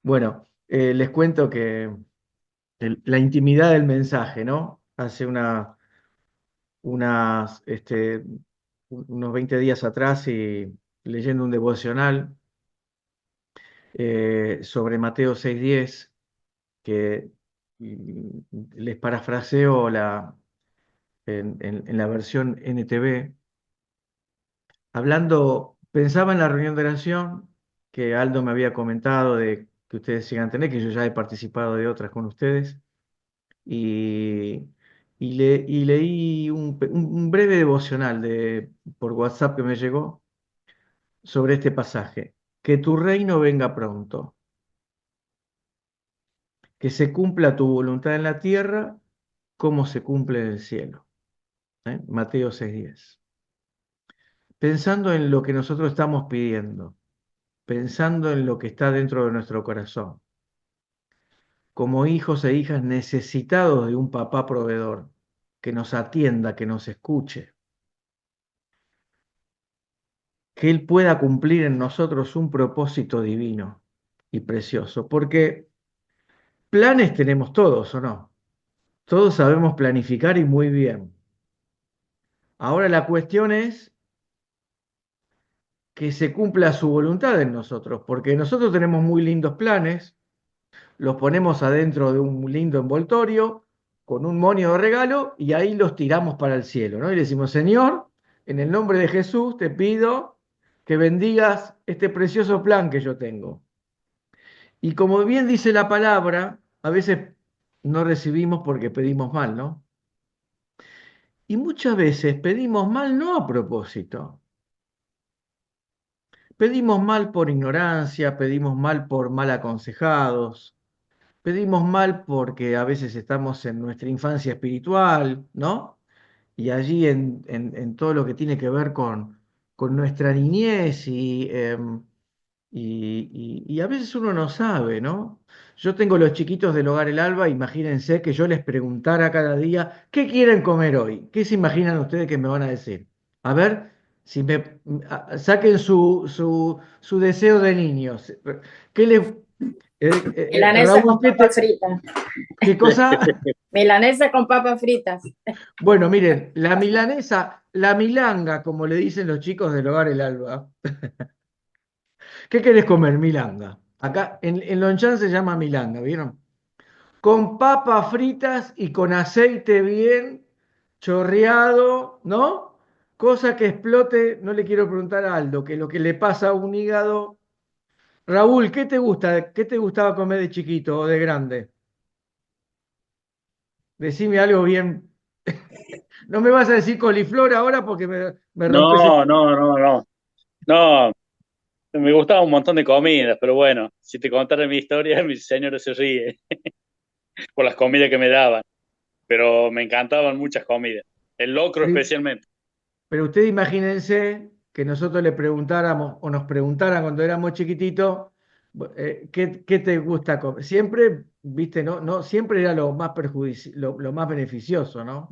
Bueno, les cuento que la intimidad del mensaje, ¿no? Hace unos 20 días atrás y leyendo un devocional sobre Mateo 6:10, que les parafraseo en la versión NTV, pensaba en la reunión de oración que Aldo me había comentado de que ustedes sigan tener, que yo ya he participado de otras con ustedes. y, y leí un breve devocional por WhatsApp que me llegó sobre este pasaje. Que tu reino venga pronto, que se cumpla tu voluntad en la tierra como se cumple en el cielo. Mateo 6:10. Pensando en lo que nosotros estamos pidiendo, pensando en lo que está dentro de nuestro corazón, como hijos e hijas necesitados de un papá proveedor, que nos atienda, que nos escuche, que Él pueda cumplir en nosotros un propósito divino y precioso, porque planes tenemos todos, ¿o no? Todos sabemos planificar y muy bien. Ahora la cuestión es que se cumpla su voluntad en nosotros, porque nosotros tenemos muy lindos planes, los ponemos adentro de un lindo envoltorio, con un monio de regalo, y ahí los tiramos para el cielo, ¿no? Y le decimos, Señor, en el nombre de Jesús te pido que bendigas este precioso plan que yo tengo. Y como bien dice la palabra, a veces no recibimos porque pedimos mal, ¿no? Y muchas veces pedimos mal no a propósito. Pedimos mal por ignorancia, pedimos mal por mal aconsejados, pedimos mal porque a veces estamos en nuestra infancia espiritual, ¿no? Y allí en todo lo que tiene que ver con nuestra niñez y a veces uno no sabe, ¿no? Yo tengo los chiquitos del Hogar El Alba, imagínense que yo les preguntara cada día, ¿qué quieren comer hoy? ¿Qué se imaginan ustedes que me van a decir? A ver, si saquen su deseo de niños. ¿Qué le, Milanesa Raúl, con papas fritas. qué cosa? Milanesa con papas fritas. Bueno, miren, la milanesa, la milanga, como le dicen los chicos del Hogar El Alba. ¿Qué querés comer, milanga? Acá en Lonchan se llama milanga, ¿vieron? Con papas fritas y con aceite bien chorreado, ¿no? Cosa que explote, no le quiero preguntar a Aldo, que lo que le pasa a un hígado. Raúl, ¿qué te gusta? ¿Qué te gustaba comer de chiquito o de grande? Decime algo bien. No me vas a decir coliflor ahora porque me rompes el... No, no, no, no. No, me gustaba un montón de comidas, pero bueno, si te contara mi historia, mi señora se ríe por las comidas que me daban, pero me encantaban muchas comidas, el locro especialmente. Pero ustedes imagínense que nosotros le preguntáramos o nos preguntaran cuando éramos chiquititos, ¿qué te gusta comer? Siempre, viste, no siempre era lo más lo más beneficioso, ¿no?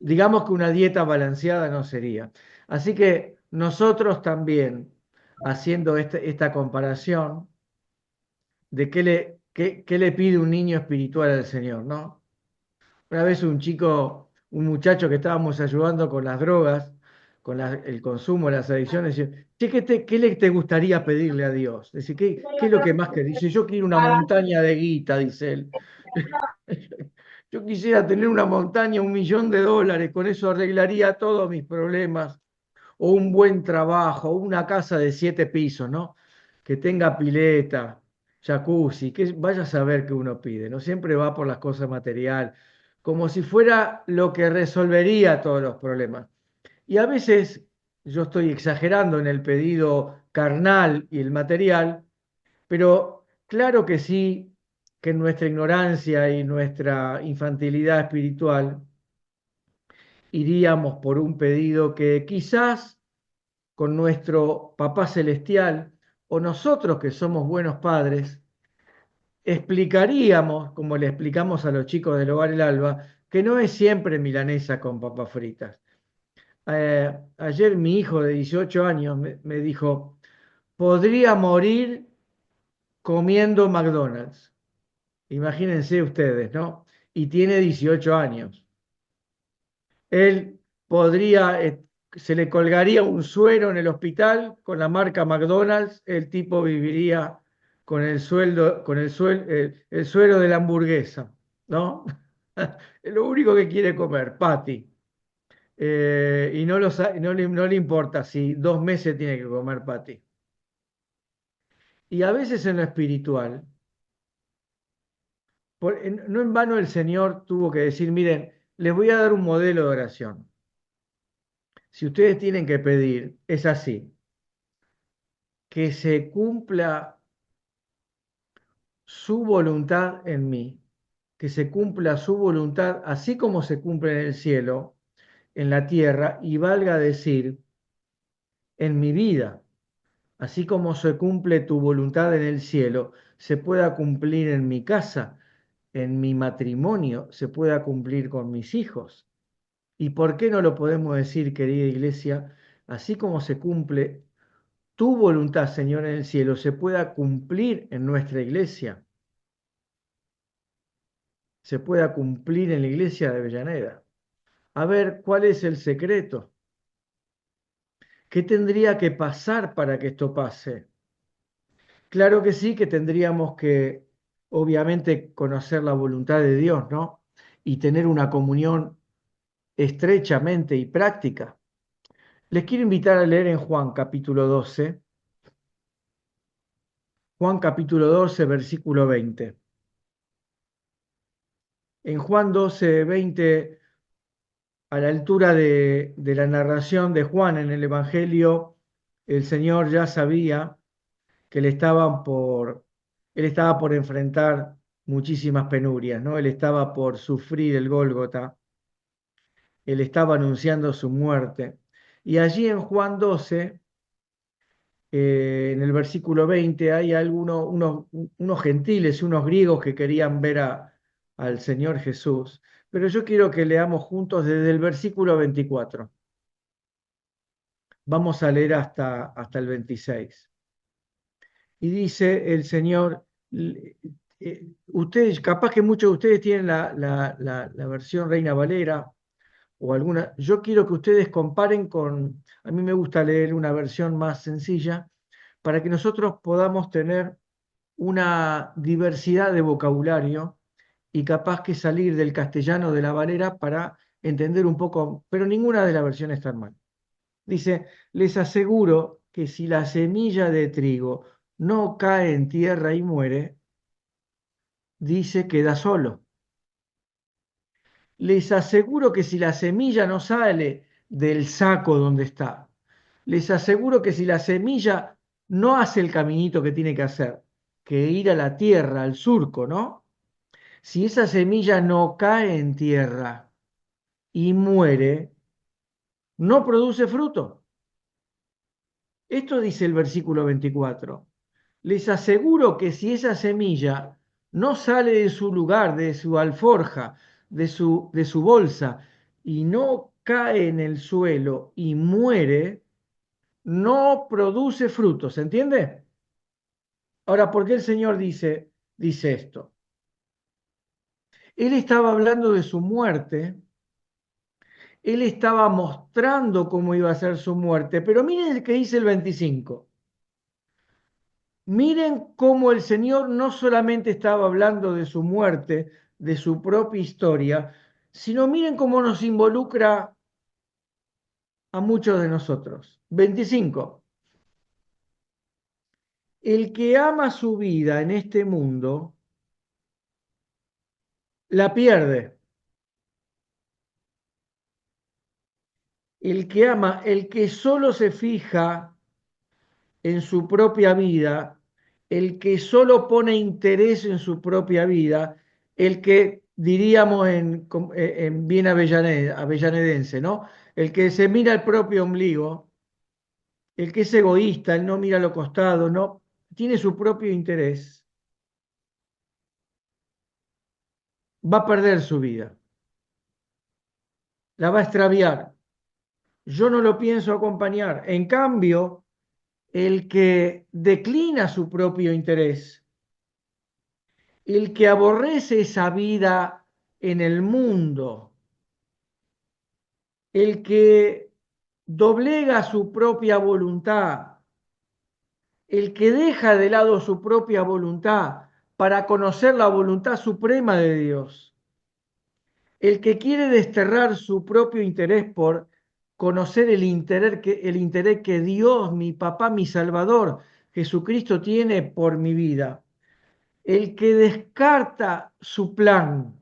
Digamos que una dieta balanceada no sería. Así que nosotros también, haciendo esta comparación de qué le pide un niño espiritual al Señor, ¿no? Una vez un muchacho que estábamos ayudando con las drogas, con el consumo, las adicciones, dice, che, ¿qué le te gustaría pedirle a Dios? Dice, ¿qué es lo que más que dice? Yo quiero una montaña de guita, dice él. Yo quisiera tener una montaña, $1.000.000, con eso arreglaría todos mis problemas, o un buen trabajo, o una casa de 7 pisos, ¿no? Que tenga pileta, jacuzzi, que vaya a saber qué uno pide, ¿no? Siempre va por las cosas materiales, como si fuera lo que resolvería todos los problemas. Y a veces yo estoy exagerando en el pedido carnal y el material, pero claro que sí, que en nuestra ignorancia y nuestra infantilidad espiritual iríamos por un pedido que quizás con nuestro Papá Celestial o nosotros que somos buenos padres, explicaríamos, como le explicamos a los chicos del Hogar El Alba, que no es siempre milanesa con papas fritas. Ayer mi hijo de 18 años me dijo, podría morir comiendo McDonald's. Imagínense ustedes, ¿no? Y tiene 18 años. Él podría, se le colgaría un suero en el hospital con la marca McDonald's, el tipo viviría con el sueldo, con el suero de la hamburguesa, ¿no? Es lo único que quiere comer, patty. Y no le importa si 2 meses tiene que comer patty. Y a veces en lo espiritual, no en vano el Señor tuvo que decir, miren, les voy a dar un modelo de oración. Si ustedes tienen que pedir, es así, que se cumpla su voluntad en mí, que se cumpla su voluntad así como se cumple en el cielo, en la tierra, y valga decir, en mi vida, así como se cumple tu voluntad en el cielo, se pueda cumplir en mi casa, en mi matrimonio, se pueda cumplir con mis hijos. ¿Y por qué no lo podemos decir, querida iglesia? Así como se cumple tu voluntad, Señor, en el cielo, se pueda cumplir en nuestra iglesia, se pueda cumplir en la iglesia de Avellaneda. A ver, ¿cuál es el secreto? ¿Qué tendría que pasar para que esto pase? Claro que sí, que tendríamos que, obviamente, conocer la voluntad de Dios, ¿no? Y tener una comunión estrechamente y práctica. Les quiero invitar a leer en Juan capítulo 12, Juan capítulo 12, versículo 20. En Juan 12, 20, a la altura de la narración de Juan en el Evangelio, el Señor ya sabía que él estaba por enfrentar muchísimas penurias, ¿no? Él estaba por sufrir el Gólgota, él estaba anunciando su muerte. Y allí en Juan 12, en el versículo 20, hay unos gentiles, unos griegos que querían ver al Señor Jesús. Pero yo quiero que leamos juntos desde el versículo 24. Vamos a leer hasta el 26. Y dice el Señor, ustedes, capaz que muchos de ustedes tienen la versión Reina Valera o alguna, yo quiero que ustedes comparen a mí me gusta leer una versión más sencilla, para que nosotros podamos tener una diversidad de vocabulario y capaz que salir del castellano de la Valera para entender un poco, pero ninguna de las versiones está mal. Dice, les aseguro que si la semilla de trigo no cae en tierra y muere, dice, queda solo. Les aseguro que si la semilla no sale del saco donde está, les aseguro que si la semilla no hace el caminito que tiene que hacer, que ir a la tierra, al surco, ¿no? Si esa semilla no cae en tierra y muere, no produce fruto. Esto dice el versículo 24. Les aseguro que si esa semilla no sale de su lugar, de su alforja, de su bolsa, y no cae en el suelo y muere, no produce fruto. ¿Se entiende? Ahora, ¿por qué el Señor dice esto? Él estaba hablando de su muerte, él estaba mostrando cómo iba a ser su muerte, pero miren el que dice el 25. Miren cómo el Señor no solamente estaba hablando de su muerte, de su propia historia, sino miren cómo nos involucra a muchos de nosotros. 25. El que ama su vida en este mundo, la pierde. El que ama, el que solo se fija en su propia vida, el que solo pone interés en su propia vida, el que diríamos en bien avellanedense, ¿no? El que se mira el propio ombligo, el que es egoísta, el no mira a lo costado, no tiene su propio interés, va a perder su vida, la va a extraviar. Yo no lo pienso acompañar. En cambio, el que declina su propio interés, el que aborrece esa vida en el mundo, el que doblega su propia voluntad, el que deja de lado su propia voluntad para conocer la voluntad suprema de Dios, el que quiere desterrar su propio interés por conocer el interés que Dios, mi papá, mi Salvador, Jesucristo tiene por mi vida, el que descarta su plan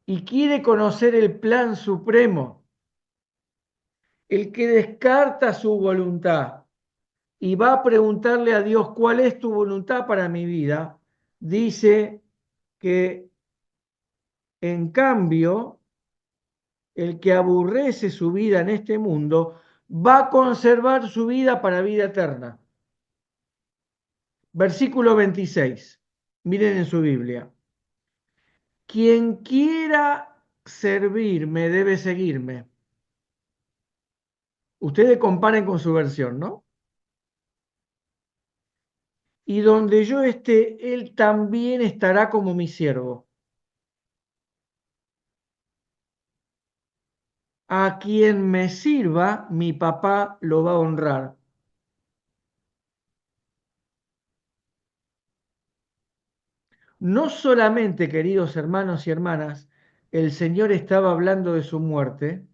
y quiere conocer el plan supremo, el que descarta su voluntad y va a preguntarle a Dios cuál es tu voluntad para mi vida, dice que en cambio el que aborrece su vida en este mundo va a conservar su vida para vida eterna. Versículo 26. Miren en su Biblia. Quien quiera servirme debe seguirme. Ustedes comparen con su versión, ¿no? Y donde yo esté, él también estará como mi siervo. A quien me sirva, mi papá lo va a honrar. No solamente, queridos hermanos y hermanas, el Señor estaba hablando de su muerte,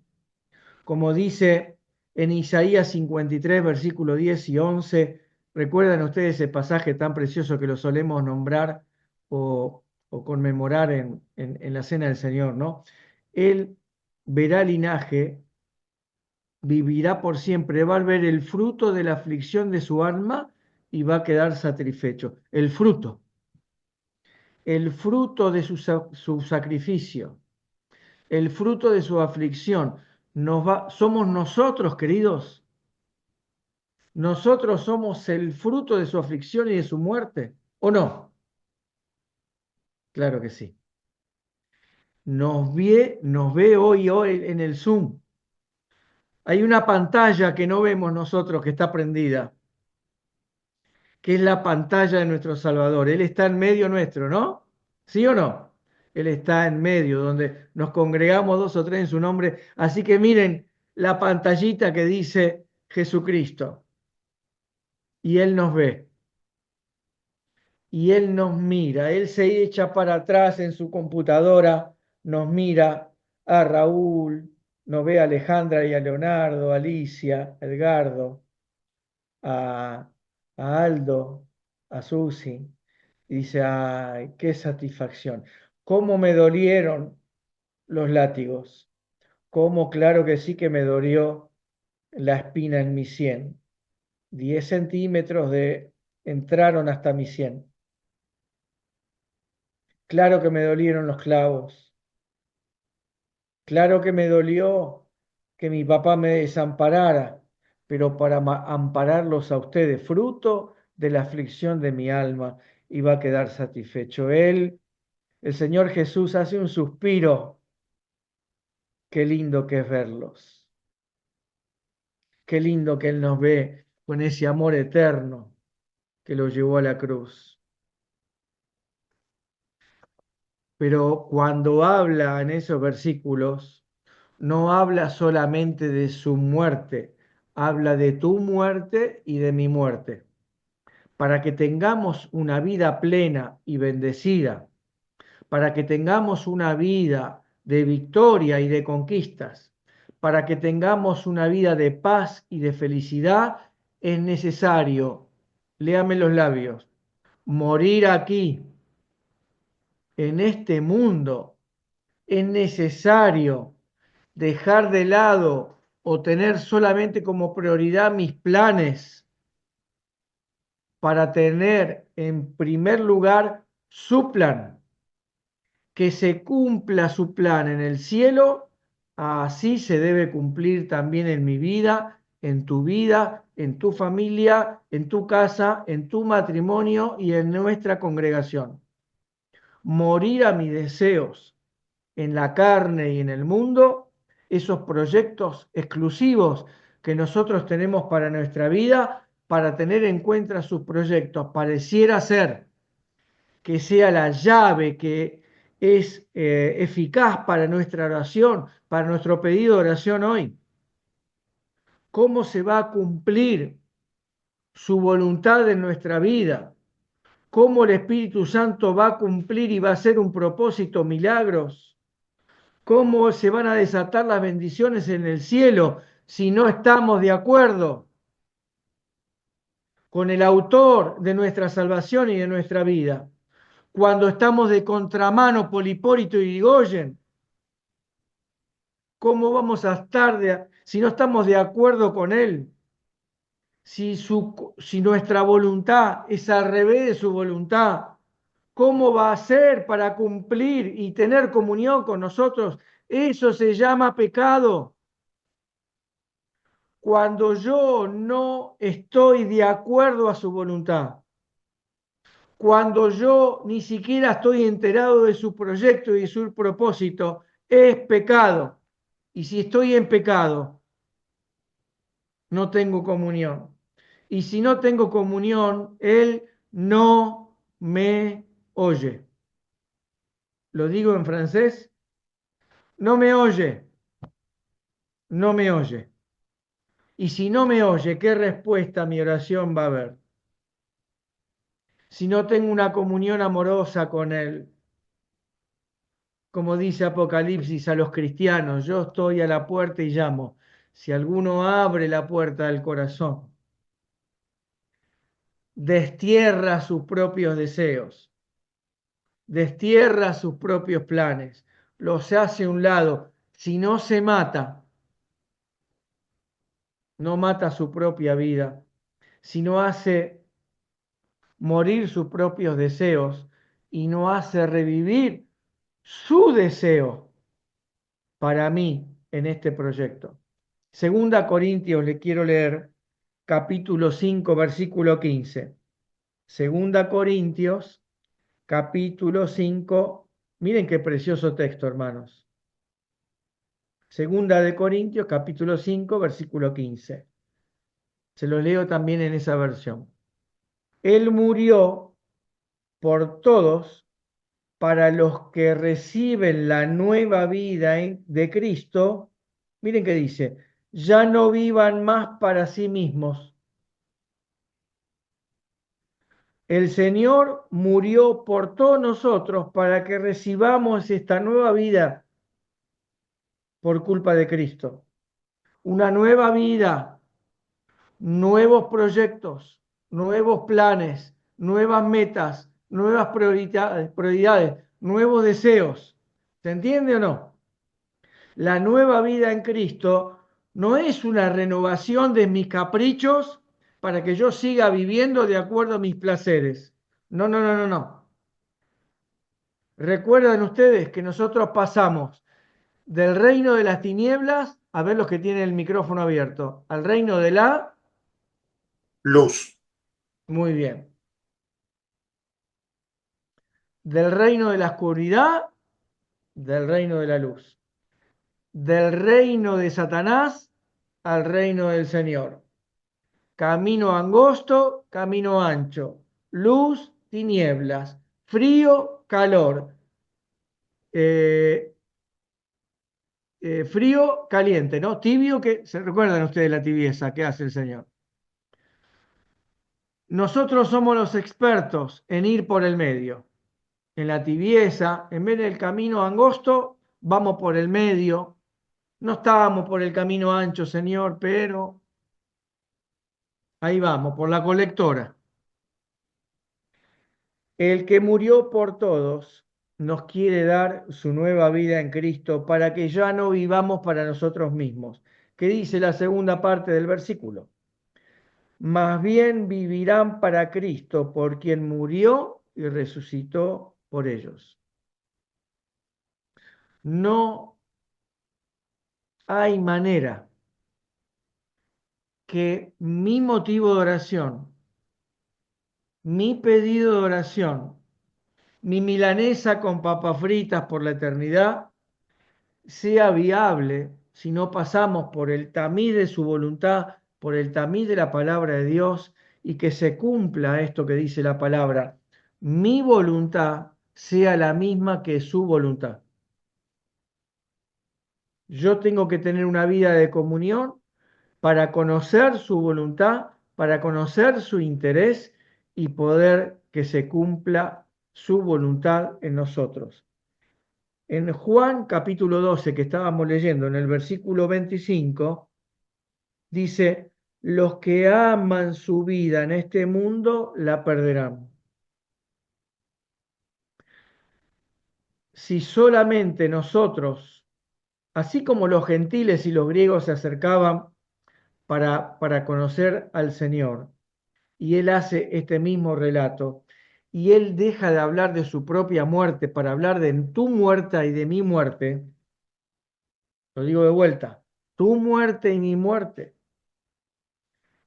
como dice en Isaías 53, versículo 10 y 11. ¿Recuerdan ustedes ese pasaje tan precioso que lo solemos nombrar o conmemorar en la cena del Señor, ¿no? Él verá linaje, vivirá por siempre, va a ver el fruto de la aflicción de su alma y va a quedar satisfecho. El fruto de su sacrificio, el fruto de su aflicción. Somos nosotros, queridos. Nosotros somos el fruto de su aflicción y de su muerte, ¿o no? Claro que sí. Nos ve hoy en el Zoom. Hay una pantalla que no vemos nosotros que está prendida, que es la pantalla de nuestro Salvador. Él está en medio nuestro, ¿no? ¿Sí o no? Él está en medio, donde nos congregamos dos o tres en su nombre. Así que miren la pantallita que dice Jesucristo. Y Él nos ve. Y Él nos mira. Él se echa para atrás en su computadora, nos mira a Raúl, nos ve a Alejandra y a Leonardo, a Alicia, a Edgardo, a, a Aldo, a Susi. Y dice, ay, qué satisfacción. ¿Cómo me dolieron los látigos? ¿Cómo? Claro que sí que me dolió la espina en mi sien. 10 centímetros entraron hasta mi sien. Claro que me dolieron los clavos. Claro que me dolió que mi papá me desamparara, pero para ampararlos a ustedes, fruto de la aflicción de mi alma, iba a quedar satisfecho. El Señor Jesús, hace un suspiro. Qué lindo que es verlos. Qué lindo que Él nos ve con ese amor eterno que lo llevó a la cruz. Pero cuando habla en esos versículos, no habla solamente de su muerte, habla de tu muerte y de mi muerte, para que tengamos una vida plena y bendecida, para que tengamos una vida de victoria y de conquistas, para que tengamos una vida de paz y de felicidad, es necesario, léame los labios, morir aquí, en este mundo. Es necesario dejar de lado o tener solamente como prioridad mis planes para tener en primer lugar su plan, que se cumpla su plan en el cielo, así se debe cumplir también en mi vida, en tu vida, en tu familia, en tu casa, en tu matrimonio y en nuestra congregación. Morir a mis deseos en la carne y en el mundo, esos proyectos exclusivos que nosotros tenemos para nuestra vida, para tener en cuenta sus proyectos, pareciera ser que sea la llave que es eficaz para nuestra oración, para nuestro pedido de oración hoy. ¿Cómo se va a cumplir su voluntad en nuestra vida? ¿Cómo el Espíritu Santo va a cumplir y va a hacer un propósito, milagros? ¿Cómo se van a desatar las bendiciones en el cielo si no estamos de acuerdo con el autor de nuestra salvación y de nuestra vida? Cuando estamos de contramano Polipórito y Irigoyen, ¿cómo vamos a estar si no estamos de acuerdo con él? Si nuestra voluntad es al revés de su voluntad, ¿cómo va a ser para cumplir y tener comunión con nosotros? Eso se llama pecado. Cuando yo no estoy de acuerdo a su voluntad, cuando yo ni siquiera estoy enterado de su proyecto y de su propósito, es pecado. Y si estoy en pecado, no tengo comunión. Y si no tengo comunión, Él no me oye. Lo digo en francés, no me oye, no me oye. Y si no me oye, ¿qué respuesta a mi oración va a haber? Si no tengo una comunión amorosa con Él, como dice Apocalipsis a los cristianos, yo estoy a la puerta y llamo. Si alguno abre la puerta del corazón, destierra sus propios deseos, destierra sus propios planes, los hace a un lado. Si no se mata, no mata su propia vida, si no hace morir sus propios deseos y no hace revivir su deseo para mí en este proyecto. Segunda Corintios, le quiero leer capítulo 5, versículo 15. Segunda Corintios, capítulo 5. Miren qué precioso texto, hermanos. Segunda de Corintios, capítulo 5, versículo 15. Se lo leo también en esa versión. Él murió por todos para los que reciben la nueva vida de Cristo. Miren qué dice, ya no vivan más para sí mismos. El Señor murió por todos nosotros para que recibamos esta nueva vida por culpa de Cristo. Una nueva vida, nuevos proyectos, nuevos planes, nuevas metas, nuevas prioridades, nuevos deseos. ¿Se entiende o no? La nueva vida en Cristo no es una renovación de mis caprichos para que yo siga viviendo de acuerdo a mis placeres. No, no, no, no, no. Recuerdan ustedes que nosotros pasamos del reino de las tinieblas, a ver los que tienen el micrófono abierto, al reino de la luz. Muy bien. Del reino de la oscuridad, del reino de la luz. Del reino de Satanás al reino del Señor. Camino angosto, camino ancho. Luz, tinieblas. Frío, calor. Frío, caliente, ¿no? Tibio, que se recuerdan ustedes la tibieza que hace el Señor. Nosotros somos los expertos en ir por el medio. En la tibieza, en vez del camino angosto, vamos por el medio. No estábamos por el camino ancho, Señor, pero ahí vamos, por la colectora. El que murió por todos nos quiere dar su nueva vida en Cristo para que ya no vivamos para nosotros mismos. ¿Qué dice la segunda parte del versículo? Más bien vivirán para Cristo, por quien murió y resucitó por ellos. No hay manera que mi motivo de oración, mi pedido de oración, mi milanesa con papas fritas por la eternidad sea viable si no pasamos por el tamiz de su voluntad, por el tamiz de la palabra de Dios y que se cumpla esto que dice la palabra. mi voluntad sea la misma que su voluntad. Yo tengo que tener una vida de comunión para conocer su voluntad, para conocer su interés y poder que se cumpla su voluntad en nosotros. En Juan capítulo 12, que estábamos leyendo, en el versículo 25, dice, los que aman su vida en este mundo la perderán. Si solamente nosotros, así como los gentiles y los griegos se acercaban para conocer al Señor, y él hace este mismo relato, y él deja de hablar de su propia muerte para hablar de tu muerte y de mi muerte, lo digo de vuelta, tu muerte y mi muerte.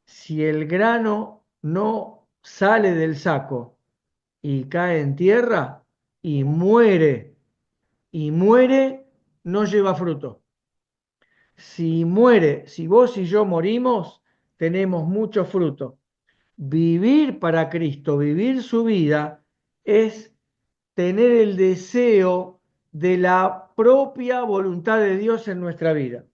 Si el grano no sale del saco y cae en tierra y muere, no lleva fruto. Si muere, si vos y yo morimos, tenemos mucho fruto. Vivir para Cristo, vivir su vida, es tener el deseo de la propia voluntad de Dios en nuestra vida.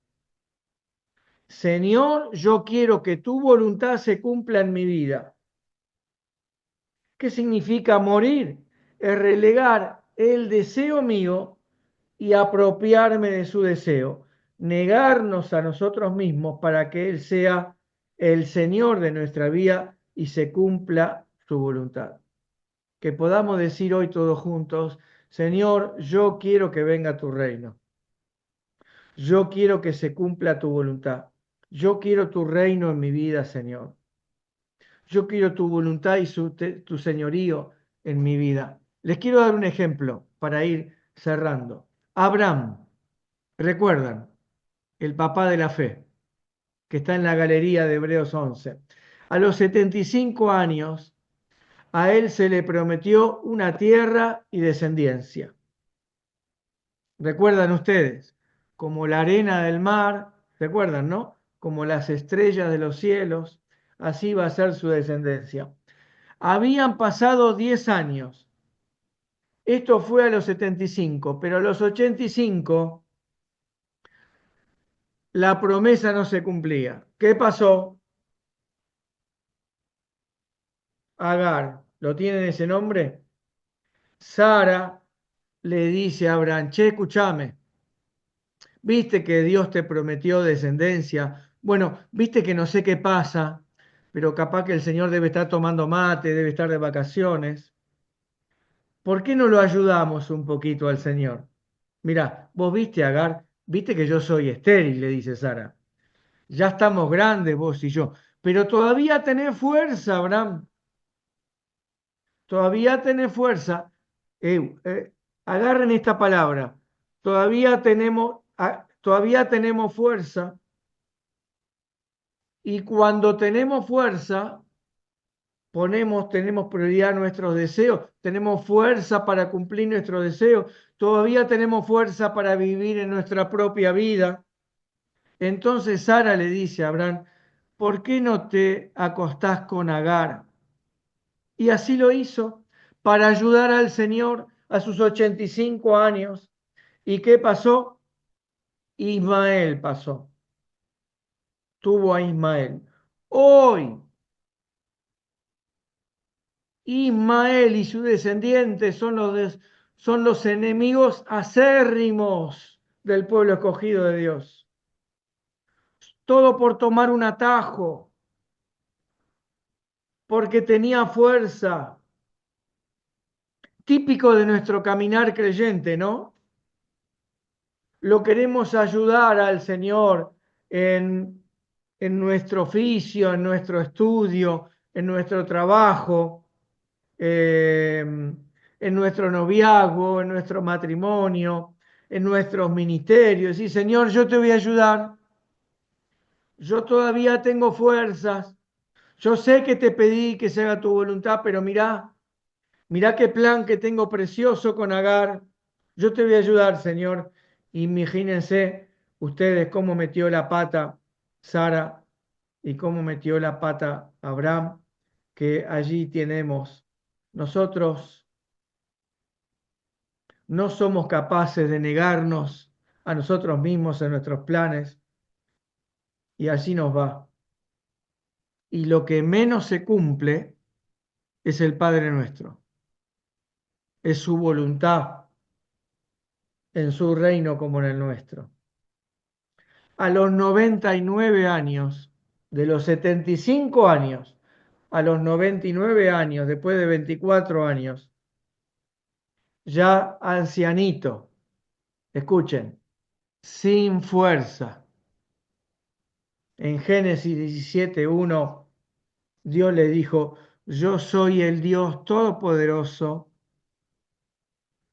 Señor, yo quiero que tu voluntad se cumpla en mi vida. ¿Qué significa morir? Es relegar el deseo mío y apropiarme de su deseo. Negarnos a nosotros mismos para que Él sea el Señor de nuestra vida y se cumpla su voluntad. Que podamos decir hoy todos juntos, Señor, yo quiero que venga tu reino. Yo quiero que se cumpla tu voluntad. Yo quiero tu reino en mi vida, Señor. Yo quiero tu voluntad y tu señorío en mi vida. Les quiero dar un ejemplo para ir cerrando. Abraham, recuerdan, el papá de la fe, que está en la galería de Hebreos 11. A los 75 años, a él se le prometió una tierra y descendencia. Recuerdan ustedes, como la arena del mar, recuerdan, ¿no? Como las estrellas de los cielos, así va a ser su descendencia. Habían pasado 10 años. Esto fue a los 75, pero a los 85 la promesa no se cumplía. ¿Qué pasó? Agar, ¿lo tienen ese nombre? Sara le dice a Abraham, che, escúchame, viste que Dios te prometió descendencia. Bueno, viste que no sé qué pasa, pero capaz que el Señor debe estar tomando mate, debe estar de vacaciones. ¿Por qué no lo ayudamos un poquito al Señor? Mira, vos viste, Agar, viste que yo soy estéril, le dice Sara. Ya estamos grandes vos y yo, pero todavía tenés fuerza, Abraham. Todavía tenés fuerza. Agarren esta palabra. Todavía tenemos fuerza. Y cuando tenemos fuerza, tenemos prioridad a nuestros deseos, tenemos fuerza para cumplir nuestros deseos, todavía tenemos fuerza para vivir en nuestra propia vida. Entonces Sara le dice a Abraham, ¿por qué no te acostás con Agar? Y así lo hizo para ayudar al Señor a sus 85 años. ¿Y qué pasó? Ismael pasó. Tuvo a Ismael. Hoy Ismael y sus descendientes son los enemigos acérrimos del pueblo escogido de Dios. Todo por tomar un atajo, porque tenía fuerza. Típico de nuestro caminar creyente, ¿no? Lo queremos ayudar al Señor en nuestro oficio, en nuestro estudio, en nuestro trabajo, en nuestro noviazgo, en nuestro matrimonio, en nuestros ministerios. Y Señor, yo te voy a ayudar. Yo todavía tengo fuerzas. Yo sé que te pedí que se haga tu voluntad, pero mirá qué plan que tengo precioso con Agar. Yo te voy a ayudar, Señor. Imagínense ustedes cómo metió la pata Sara y cómo metió la pata Abraham, que allí tenemos nosotros no somos capaces de negarnos a nosotros mismos en nuestros planes y así nos va. Y lo que menos se cumple es el Padre nuestro, es su voluntad en su reino como en el nuestro. A los 99 años, de los 75 años a los 99 años, después de 24 años, ya ancianito, escuchen, sin fuerza. En Génesis 17:1, Dios le dijo, yo soy el Dios Todopoderoso,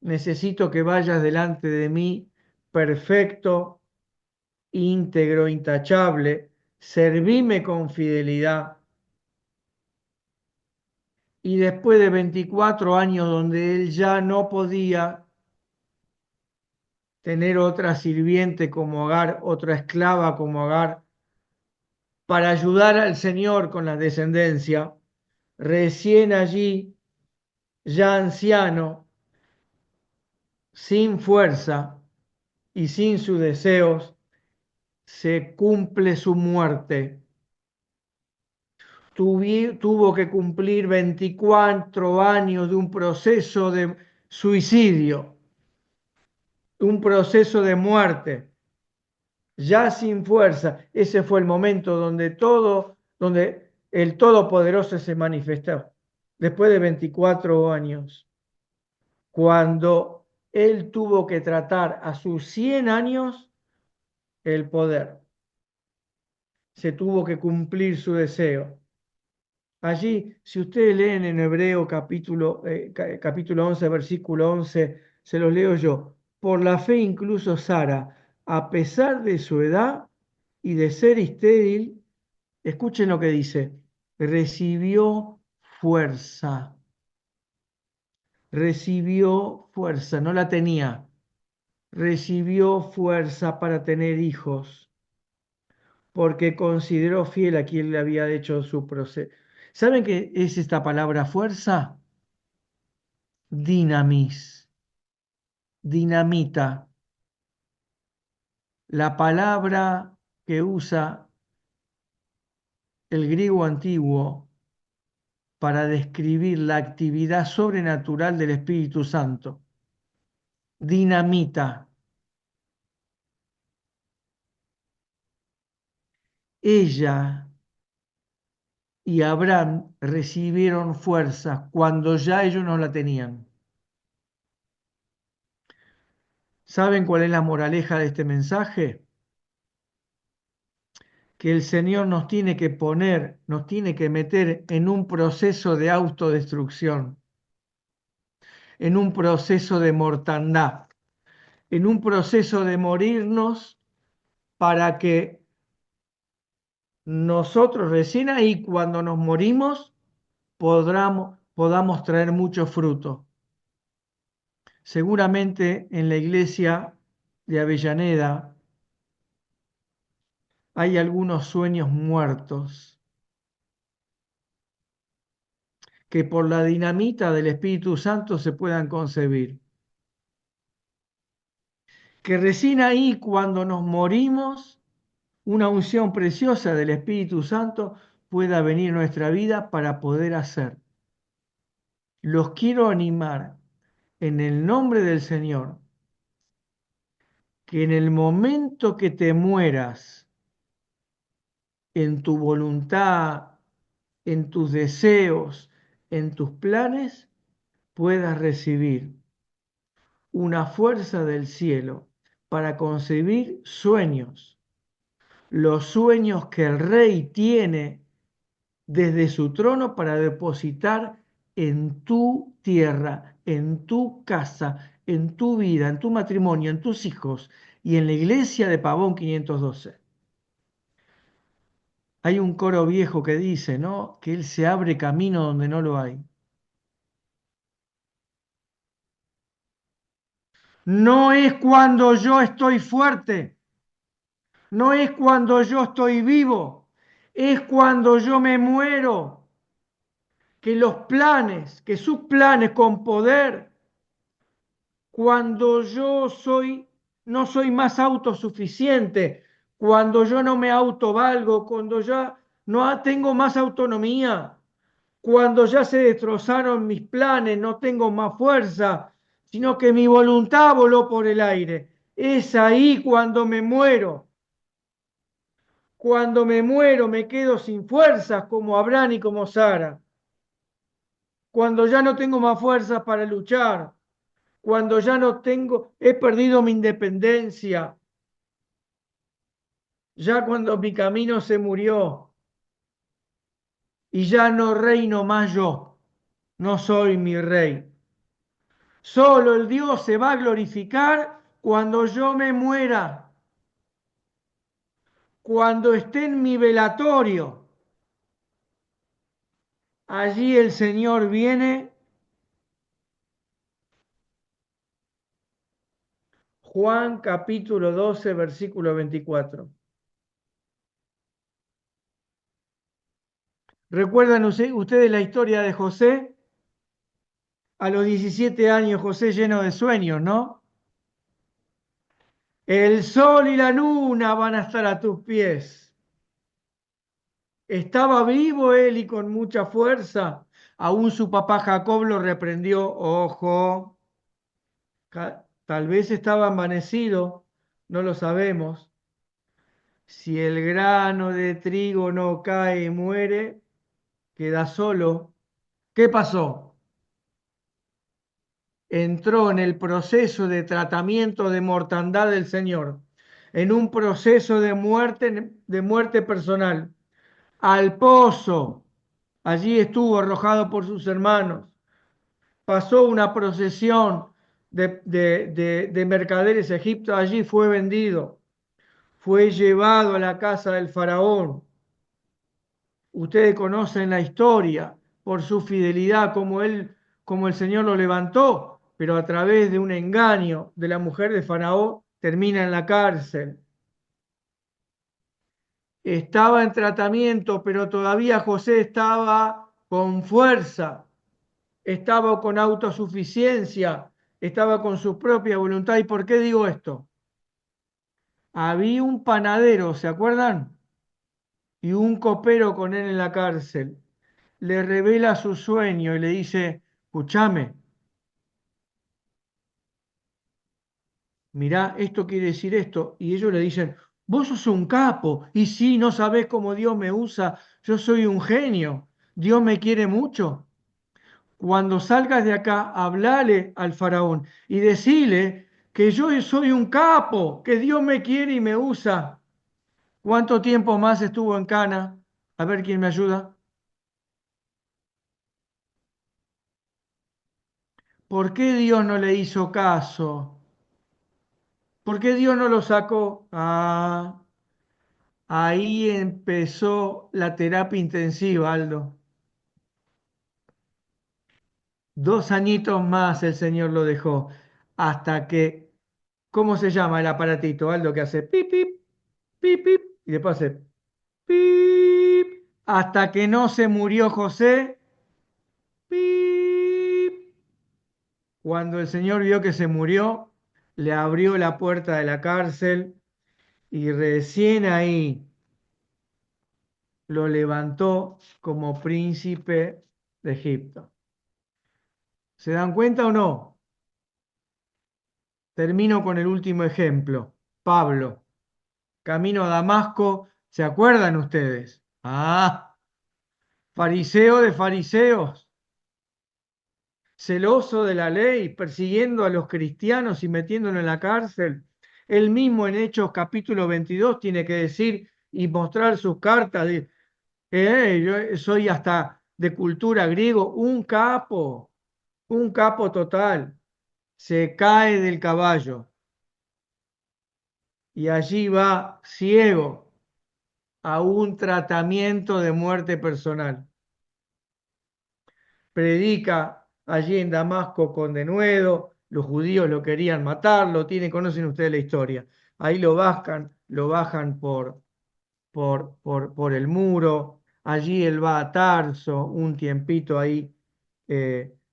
necesito que vayas delante de mí perfecto, íntegro, intachable, servime con fidelidad. Y después de 24 años donde él ya no podía tener otra sirviente como Agar, otra esclava como Agar, para ayudar al Señor con la descendencia, recién allí, ya anciano, sin fuerza y sin sus deseos, se cumple su muerte. Tuvo que cumplir 24 años de un proceso de suicidio, un proceso de muerte, ya sin fuerza. Ese fue el momento donde el Todopoderoso se manifestó, después de 24 años, cuando él tuvo que tratar a sus 100 años el poder. Se tuvo que cumplir su deseo. Allí, si ustedes leen en Hebreo capítulo 11, versículo 11, se los leo yo. Por la fe incluso Sara, a pesar de su edad y de ser estéril, escuchen lo que dice, recibió fuerza. Recibió fuerza, no la tenía. Recibió fuerza para tener hijos, porque consideró fiel a quien le había hecho su proceso. ¿Saben qué es esta palabra fuerza? Dinamis, dinamita. La palabra que usa el griego antiguo para describir la actividad sobrenatural del Espíritu Santo. Dinamita. Ella y Abraham recibieron fuerza cuando ya ellos no la tenían. ¿Saben cuál es la moraleja de este mensaje? Que el Señor nos tiene que poner, nos tiene que meter en un proceso de autodestrucción, en un proceso de mortandad, en un proceso de morirnos para que nosotros recién ahí, cuando nos morimos, podamos traer mucho fruto. Seguramente en la iglesia de Avellaneda hay algunos sueños muertos que por la dinamita del Espíritu Santo se puedan concebir. Que recién ahí, cuando nos morimos, una unción preciosa del Espíritu Santo pueda venir a nuestra vida para poder hacer. Los quiero animar en el nombre del Señor, que en el momento que te mueras, en tu voluntad, en tus deseos, en tus planes, puedas recibir una fuerza del cielo para concebir sueños, los sueños que el rey tiene desde su trono para depositar en tu tierra, en tu casa, en tu vida, en tu matrimonio, en tus hijos y en la iglesia de Pavón 512. Hay un coro viejo que dice, ¿no? Que Él se abre camino donde no lo hay. No es cuando yo estoy fuerte, no es cuando yo estoy vivo, es cuando yo me muero que sus planes con poder, cuando no soy más autosuficiente, cuando yo no me autovalgo, cuando ya no tengo más autonomía, cuando ya se destrozaron mis planes, no tengo más fuerza, sino que mi voluntad voló por el aire. Es ahí cuando me muero. Cuando me muero me quedo sin fuerzas como Abraham y como Sara. Cuando ya no tengo más fuerzas para luchar. Cuando ya no tengo, he perdido mi independencia. Ya cuando mi camino se murió y ya no reino más yo. No soy mi rey. Solo el Dios se va a glorificar cuando yo me muera. Cuando esté en mi velatorio. Allí el Señor viene. Juan capítulo 12, versículo 24. ¿Recuerdan ustedes la historia de José? A los 17 años José lleno de sueños, ¿no? El sol y la luna van a estar a tus pies. Estaba vivo él y con mucha fuerza. Aún su papá Jacob lo reprendió. Ojo, tal vez estaba envanecido, no lo sabemos. Si el grano de trigo no cae y muere, queda solo. ¿Qué pasó? Entró en el proceso de tratamiento de mortandad del Señor, en un proceso de muerte personal, al pozo. Allí estuvo arrojado por sus hermanos. Pasó una procesión de mercaderes a Egipto. Allí fue vendido. Fue llevado a la casa del faraón. Ustedes conocen la historia por su fidelidad, como el Señor lo levantó, pero a través de un engaño de la mujer de Faraón termina en la cárcel. Estaba en tratamiento, pero todavía José estaba con fuerza, estaba con autosuficiencia, estaba con su propia voluntad. ¿Y por qué digo esto? Había un panadero, ¿se acuerdan? Y un copero con él en la cárcel. Le revela su sueño y le dice, escúchame, mirá, esto quiere decir esto. Y ellos le dicen, vos sos un capo. Y sí, no sabés cómo Dios me usa. Yo soy un genio. Dios me quiere mucho. Cuando salgas de acá, hablale al faraón y decile que yo soy un capo, que Dios me quiere y me usa. ¿Cuánto tiempo más estuvo en Cana? A ver quién me ayuda. ¿Por qué Dios no le hizo caso? ¿Por qué Dios no lo sacó? Ah, ahí empezó la terapia intensiva, Aldo. 2 añitos más el Señor lo dejó, hasta que, ¿cómo se llama el aparatito, Aldo, que hace pip, pip, pip, pip, y después hace pip, hasta que no se murió José, pip. Cuando el Señor vio que se murió, le abrió la puerta de la cárcel y recién ahí lo levantó como príncipe de Egipto. ¿Se dan cuenta o no? Termino con el último ejemplo. Pablo, camino a Damasco, ¿se acuerdan ustedes? Ah, fariseo de fariseos, celoso de la ley, persiguiendo a los cristianos y metiéndolos en la cárcel. Él mismo en Hechos capítulo 22 tiene que decir y mostrar sus cartas de, yo soy hasta de cultura griego, un capo total. Se cae del caballo y allí va ciego a un tratamiento de muerte personal. Predica allí en Damasco con denuedo, los judíos lo querían matar, conocen ustedes la historia. Ahí lo bajan por el muro, allí él va a Tarso, un tiempito ahí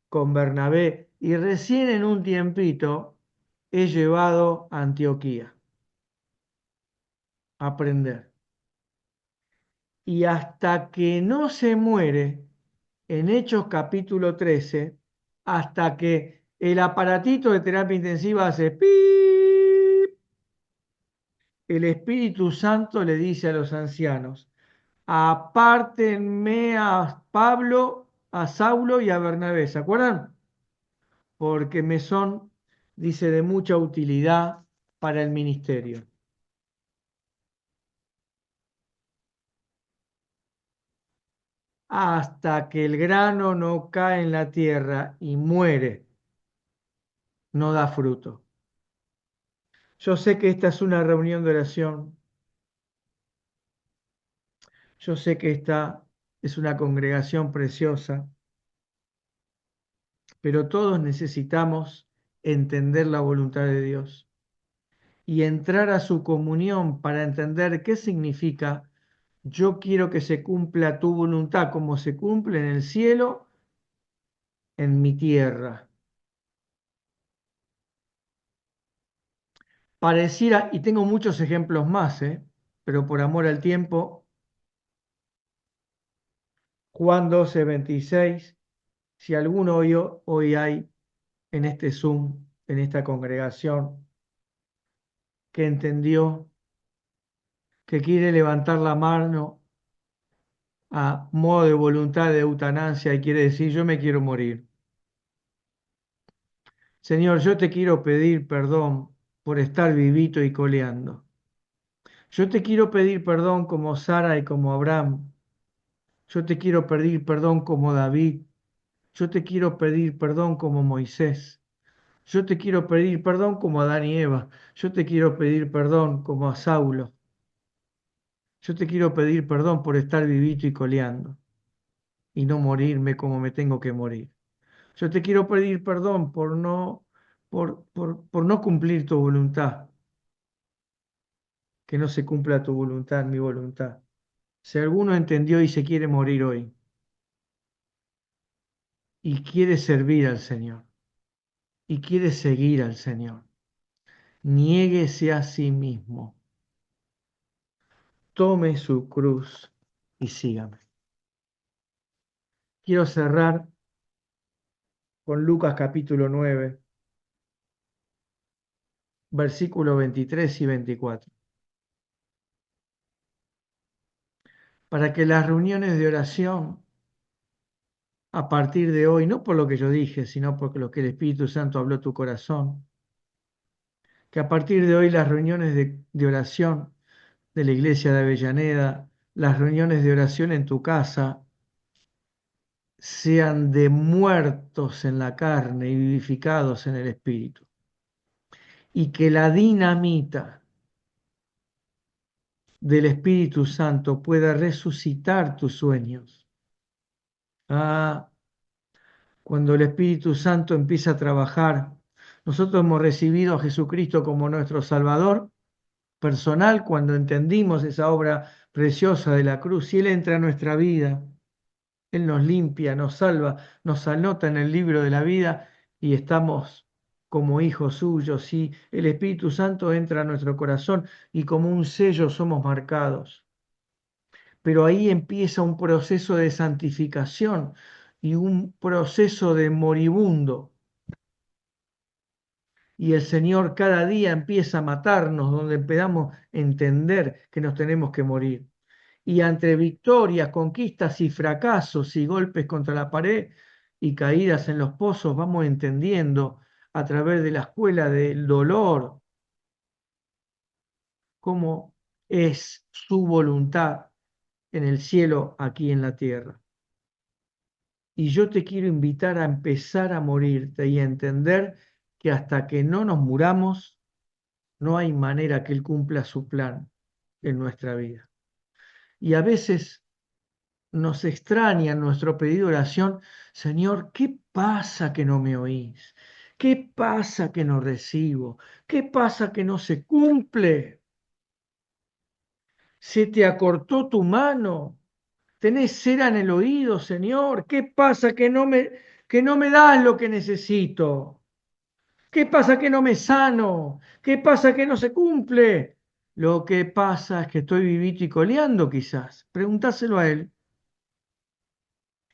con Bernabé, y recién en un tiempito es llevado a Antioquía a aprender. Y hasta que no se muere, en Hechos capítulo 13, hasta que el aparatito de terapia intensiva hace pip, el Espíritu Santo le dice a los ancianos: apártenme a Pablo, a Saulo y a Bernabé. ¿Se acuerdan? Porque me son, dice, de mucha utilidad para el ministerio. Hasta que el grano no cae en la tierra y muere, no da fruto. Yo sé que esta es una reunión de oración. Yo sé que esta es una congregación preciosa, pero todos necesitamos entender la voluntad de Dios y entrar a su comunión para entender qué significa: yo quiero que se cumpla tu voluntad como se cumple en el cielo, en mi tierra. Pareciera, y tengo muchos ejemplos más, pero por amor al tiempo, Juan 12:26, si alguno hoy hay en este Zoom, en esta congregación, que entendió, que quiere levantar la mano a modo de voluntad de eutanasia y quiere decir: yo me quiero morir. Señor, yo te quiero pedir perdón por estar vivito y coleando. Yo te quiero pedir perdón como Sara y como Abraham. Yo te quiero pedir perdón como David. Yo te quiero pedir perdón como Moisés. Yo te quiero pedir perdón como Adán y Eva. Yo te quiero pedir perdón como a Saulo. Yo te quiero pedir perdón por estar vivito y coleando y no morirme como me tengo que morir. Yo te quiero pedir perdón por no cumplir tu voluntad, que no se cumpla tu voluntad, mi voluntad. Si alguno entendió y se quiere morir hoy y quiere servir al Señor y quiere seguir al Señor, niéguese a sí mismo, tome su cruz y sígame. Quiero cerrar con Lucas capítulo 9, versículos 23 y 24. Para que las reuniones de oración a partir de hoy, no por lo que yo dije, sino por lo que el Espíritu Santo habló a tu corazón, que a partir de hoy las reuniones de oración de la iglesia de Avellaneda, las reuniones de oración en tu casa, sean de muertos en la carne y vivificados en el Espíritu. Y que la dinamita del Espíritu Santo pueda resucitar tus sueños. Cuando el Espíritu Santo empieza a trabajar, nosotros hemos recibido a Jesucristo como nuestro Salvador personal cuando entendimos esa obra preciosa de la cruz, y Él entra a nuestra vida, Él nos limpia, nos salva, nos anota en el libro de la vida y estamos como hijos suyos, y el Espíritu Santo entra a nuestro corazón y como un sello somos marcados. Pero ahí empieza un proceso de santificación y un proceso de moribundo. Y el Señor cada día empieza a matarnos, donde empezamos a entender que nos tenemos que morir. Y entre victorias, conquistas y fracasos y golpes contra la pared y caídas en los pozos, vamos entendiendo a través de la escuela del dolor cómo es su voluntad en el cielo, aquí en la tierra. Y yo te quiero invitar a empezar a morirte y a entender que hasta que no nos muramos, no hay manera que Él cumpla su plan en nuestra vida. Y a veces nos extraña en nuestro pedido de oración: Señor, ¿qué pasa que no me oís? ¿Qué pasa que no recibo? ¿Qué pasa que no se cumple? ¿Se te acortó tu mano? tenés cera en el oído, Señor. ¿Qué pasa que no me das lo que necesito? ¿Qué pasa que no me sano? ¿Qué pasa que no se cumple? Lo que pasa es que estoy vivito y coleando, quizás. Preguntáselo a él.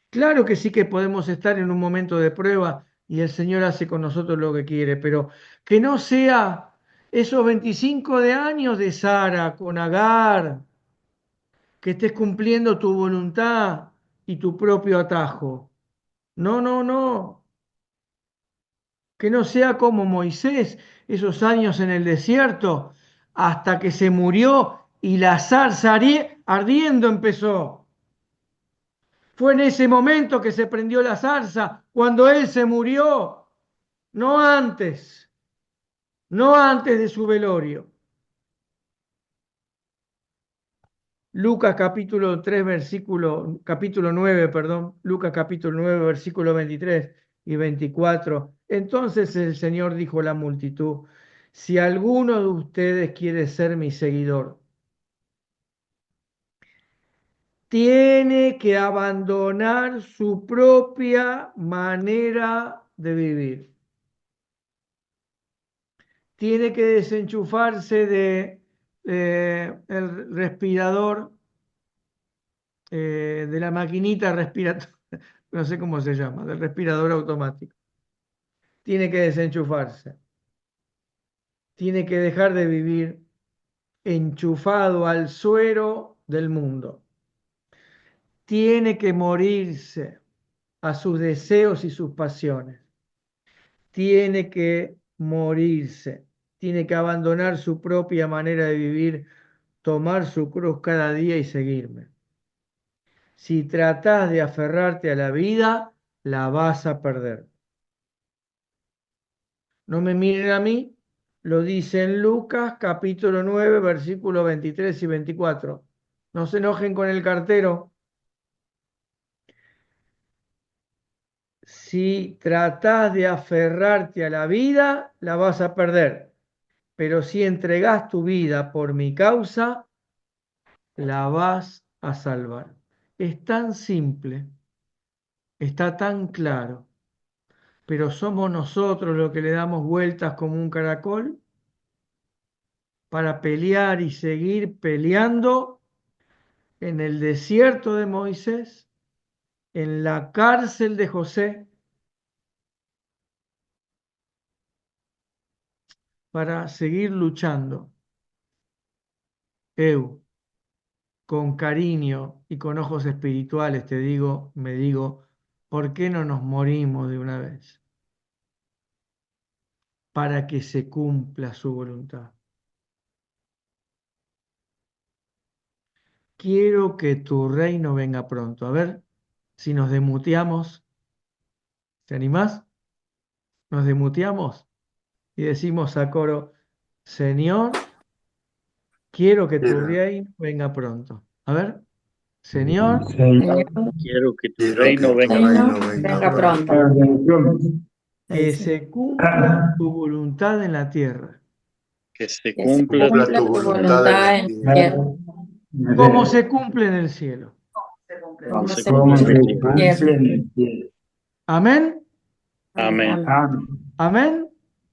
Claro que sí que podemos estar en un momento de prueba y el Señor hace con nosotros lo que quiere, pero que no sea esos 25 de años de Sara con Agar, que estés cumpliendo tu voluntad y tu propio atajo. No, no, no. Que no sea como Moisés, esos años en el desierto, hasta que se murió y la zarza ardiendo empezó. Fue en ese momento que se prendió la zarza, cuando él se murió, no antes, no antes de su velorio. Lucas capítulo 3, capítulo 9, perdón, Lucas capítulo 9, versículo 23 y 24. Entonces el Señor dijo a la multitud: si alguno de ustedes quiere ser mi seguidor, tiene que abandonar su propia manera de vivir. Tiene que desenchufarse de el respirador, de la maquinita respiratoria, no sé cómo se llama, del respirador automático. Tiene que desenchufarse. Tiene que dejar de vivir enchufado al suero del mundo. Tiene que morirse a sus deseos y sus pasiones. Tiene que morirse. Tiene que abandonar su propia manera de vivir, tomar su cruz cada día y seguirme. Si tratás de aferrarte a la vida, la vas a perder. No me miren a mí, lo dice en Lucas capítulo 9, versículos 23 y 24. No se enojen con el cartero. Si tratás de aferrarte a la vida, la vas a perder. Pero si entregás tu vida por mi causa, la vas a salvar. Es tan simple, está tan claro, pero somos nosotros los que le damos vueltas como un caracol para pelear y seguir peleando en el desierto de Moisés, en la cárcel de José, para seguir luchando. Con cariño y con ojos espirituales me digo, ¿por qué no nos morimos de una vez? Para que se cumpla su voluntad. Quiero que tu reino venga pronto. A ver si nos demuteamos. ¿Te animás? Nos demuteamos y decimos a coro: Señor, quiero que tu reino venga pronto. A ver, Señor, Señor, Quiero que tu Quiero reino que tu venga. reino venga venga pronto. que se cumpla tu voluntad en la tierra, Que se Que se cumpla cumpla tu voluntad en la tierra, como se cumple en el cielo. como se se cumple cumple en el en cielo. la tierra. Amén, Amén. amén. Amén.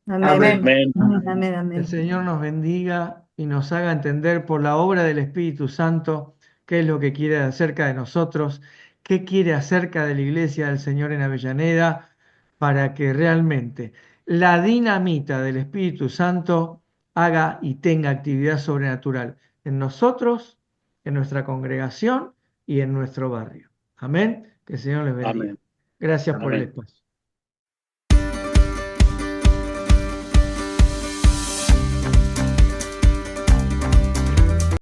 Amén. El Señor nos bendiga y nos haga entender por la obra del Espíritu Santo qué es lo que quiere acerca de nosotros, qué quiere acerca de la iglesia del Señor en Avellaneda, para que realmente la dinamita del Espíritu Santo haga y tenga actividad sobrenatural en nosotros, en nuestra congregación y en nuestro barrio. Amén. Que el Señor les bendiga. Amén. Gracias por el Amén. espacio.